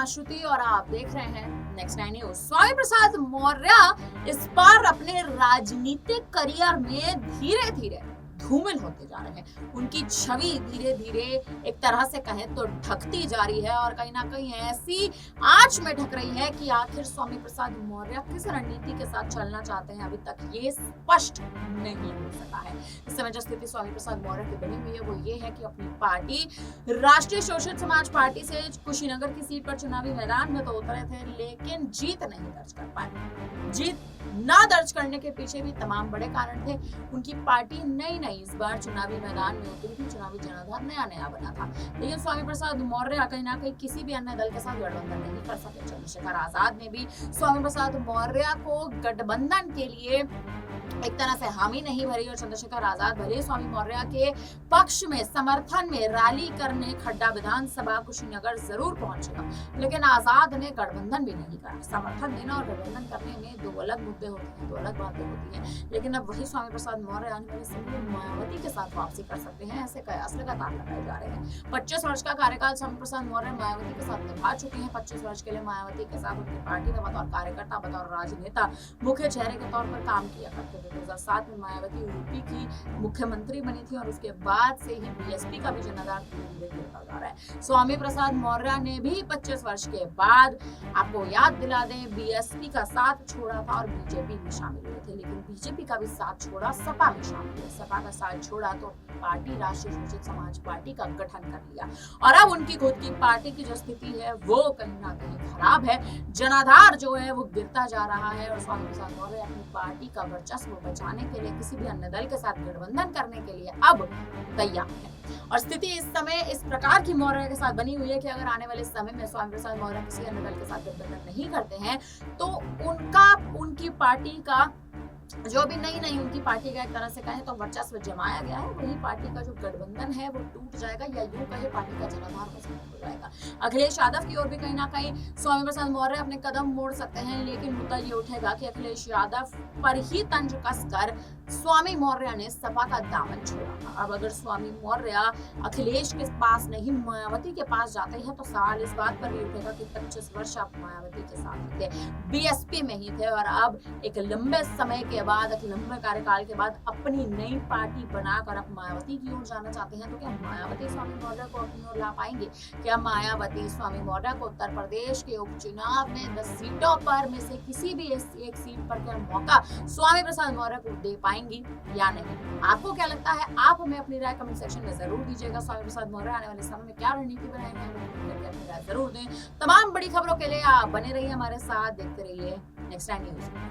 आश्रुति और आप देख रहे हैं नेक्स्ट 9 न्यूज। स्वामी प्रसाद मौर्य इस बार अपने राजनीतिक करियर में धीरे धीरे धूमिल होते जा रहे हैं। उनकी छवि धीरे धीरे एक तरह से कहें तो ढकती जा रही है और कहीं ना कहीं ऐसी आंच में ढक रही है कि आखिर स्वामी प्रसाद मौर्य किस रणनीति के साथ चलना चाहते हैं अभी तक ये स्पष्ट नहीं हो सका है। इस समय जो स्थिति स्वामी प्रसाद मौर्य की बनी हुई है वो ये है कि अपनी पार्टी राष्ट्रीय शोषित समाज पार्टी से कुशीनगर की सीट पर चुनावी मैदान में तो उतरे थे, लेकिन जीत नहीं दर्ज कर पाए। जीत ना दर्ज करने के पीछे भी तमाम बड़े कारण थे। उनकी पार्टी नई इस बार चुनावी मैदान में उतरी थी, चुनावी जनाधार नया बना था, लेकिन स्वामी प्रसाद मौर्य कहीं ना कहीं किसी भी अन्य दल के साथ गठबंधन नहीं कर सके। चंद्रशेखर आजाद ने भी स्वामी प्रसाद मौर्य को गठबंधन के लिए एक तरह से हामी नहीं भरी और चंद्रशेखर आजाद भले स्वामी मौर्य के पक्ष में समर्थन में रैली करने खड्डा विधानसभा कुशीनगर जरूर पहुंचेगा, लेकिन आजाद ने गठबंधन भी नहीं करा। समर्थन देना और गठबंधन करने में दो अलग मुद्दे होते हैं, दो अलग बातें होती हैं, लेकिन अब वही स्वामी प्रसाद मौर्य आने वाले समय में मायावती के साथ वापसी कर सकते हैं, ऐसे कयास लगातार लगाए जा रहे हैं। 25 वर्ष का कार्यकाल स्वामी प्रसाद मौर्य मायावती के साथ निभा चुके हैं। 25 वर्ष के लिए मायावती के साथ उनकी पार्टी में बतौर कार्यकर्ता, बतौर राजनेता, मुख्य चेहरे के तौर पर काम किया करते थे। 2007 में मायावती यूपी की मुख्यमंत्री बनी थी और उसके बाद से ही बीएसपी का भी जनाधार धीरे धीरे गिरता जा रहा है। स्वामी प्रसाद मौर्य ने भी 25 वर्ष के बाद, आपको याद दिला दें, बीएसपी का साथ छोड़ा था और बीजेपी में शामिल हुए थे, लेकिन बीजेपी का भी साथ छोड़ा, सपा में शामिल हुए। सपा का साथ छोड़ा तो पार्टी राष्ट्रीय शोषित समाज पार्टी का गठन कर लिया और अब उनकी खुद की पार्टी की जो स्थिति है वो कहीं ना कहीं खराब है। जनाधार जो है वो गिरता जा रहा है और स्वामी प्रसाद मौर्य अपनी पार्टी का वर्चस्व बचाने के लिए किसी भी अन्य दल के साथ गठबंधन करने के लिए अब तैयार है। और स्थिति इस समय इस प्रकार की मौर्य के साथ बनी हुई है कि अगर आने वाले समय में स्वामी प्रसाद मौर्य किसी अन्य दल के साथ गठबंधन नहीं करते हैं तो उनकी पार्टी का जो भी नई उनकी पार्टी का एक तरह से कहें तो वर्चस्व जमाया गया है, वही पार्टी का जो गठबंधन है वो टूट जाएगा या यूं कहे पार्टी का जनाधार मजबूत हो जाएगा। अखिलेश यादव की ओर भी कहीं ना कहीं स्वामी प्रसाद मौर्य अपने कदम मोड़ सकते हैं, लेकिन मुद्दा ये उठेगा कि अखिलेश यादव पर ही तंज कसकर स्वामी मौर्य ने सपा का दामन छोड़ा था। अब अगर स्वामी मौर्य अखिलेश के पास नहीं मायावती के पास जाते हैं तो सवाल इस बात पर भी उठेगा कि 25 वर्ष आप मायावती के साथ थे, बीएसपी में ही थे और अब एक लंबे समय के बाद, एक लंबे कार्यकाल के बाद अपनी नई पार्टी बनाकर आप मायावती की ओर जाना चाहते हैं, तो क्या मायावती स्वामी मौर्य को अपनी ओर ला पाएंगे? क्या मायावती स्वामी मौर्य को उत्तर प्रदेश के उपचुनाव में 10 सीटों पर में से किसी भी एक सीट पर क्या मौका स्वामी प्रसाद मौर्य को दे पाएंगी या नहीं? आपको क्या लगता है? आप हमें अपनी राय कमेंट सेक्शन में जरूर दीजिएगा। स्वामी प्रसाद मौर्य आने वाले समय में क्या रणनीति बनाएंगे अपनी राय जरूर दें। तमाम बड़ी खबरों के लिए आप बने रहिए हमारे साथ, देखते रहिए नेक्स्ट 9 न्यूज।